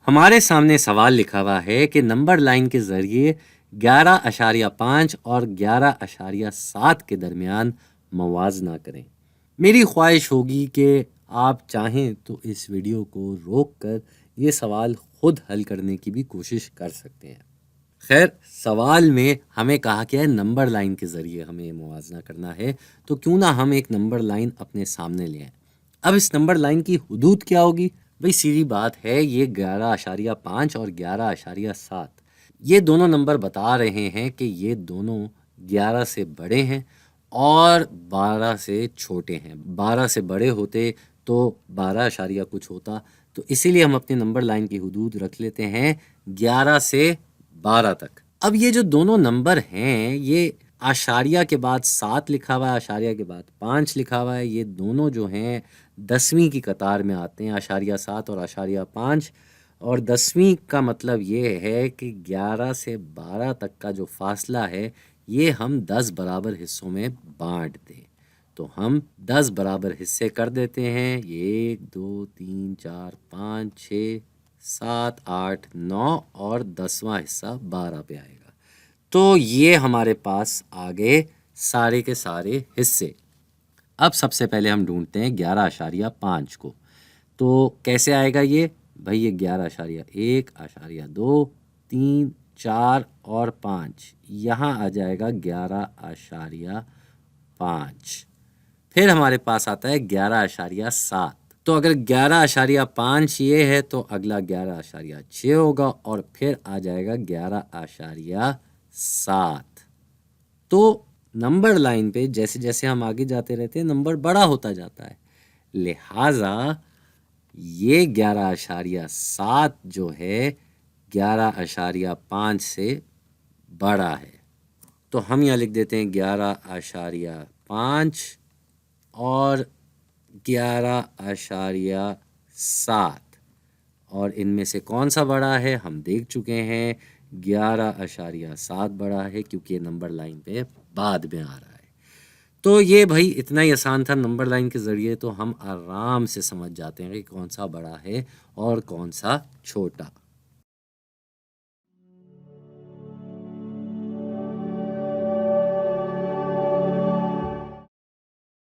हमारे सामने सवाल लिखा हुआ है कि नंबर लाइन के ज़रिए 11.5 और 11.7 के दरमियान मवाजना करें। मेरी ख्वाहिश होगी कि आप चाहें तो इस वीडियो को रोक कर ये सवाल खुद हल करने की भी कोशिश कर सकते हैं। खैर, सवाल में हमें कहा गया है नंबर लाइन के ज़रिए हमें मुवाजना करना है, तो क्यों ना हम एक नंबर लाइन अपने सामने ले आएं। अब इस नंबर लाइन की हुदूद क्या होगी? भाई सीधी बात है, ये 11.5 और 11.7 ये दोनों नंबर बता रहे हैं कि ये दोनों 11 से बड़े हैं और 12 से छोटे हैं। 12 से बड़े होते तो 12 अशारिया कुछ होता, तो इसीलिए हम अपने नंबर लाइन की हुदूद रख लेते हैं 11 से 12 तक। अब ये जो दोनों नंबर हैं, ये आशारिया के बाद 7 लिखा हुआ है, आशारिया के बाद 5 लिखा हुआ है। ये दोनों जो हैं 10वीं की कतार में आते हैं, आशारिया 7 और आशारिया 5। और 10वीं का मतलब ये है कि 11 से 12 तक का जो फासला है, ये हम 10 बराबर हिस्सों में बांट दें। तो हम 10 बराबर हिस्से कर देते हैं। ये 1 2 3 4 5 6 7 8 9 और 10वां हिस्सा 12 पे आएगा। तो ये हमारे पास आ गए सारे के सारे हिस्से। अब सबसे पहले हम ढूंढते हैं 11.5 को। तो कैसे आएगा ये? भाई ये 11.1 आशारिया 2 3 4 और 5 यहाँ आ जाएगा 11.5। फिर हमारे पास आता है 11.7। तो अगर 11.5 ये है तो अगला 11.6 होगा और फिर आ जाएगा 11.7। तो नंबर लाइन पे जैसे जैसे हम आगे जाते रहते हैं नंबर बड़ा होता जाता है, लिहाजा ये 11.7 जो है 11.5 से बड़ा है। तो हम यहाँ लिख देते हैं 11.5 और 11.7 और इनमें से कौन सा बड़ा है हम देख चुके हैं। 11.7 बड़ा है क्योंकि ये नंबर लाइन पे बाद में आ रहा है। तो ये भाई इतना ही आसान था। नंबर लाइन के ज़रिए तो हम आराम से समझ जाते हैं कि कौन सा बड़ा है और कौन सा छोटा।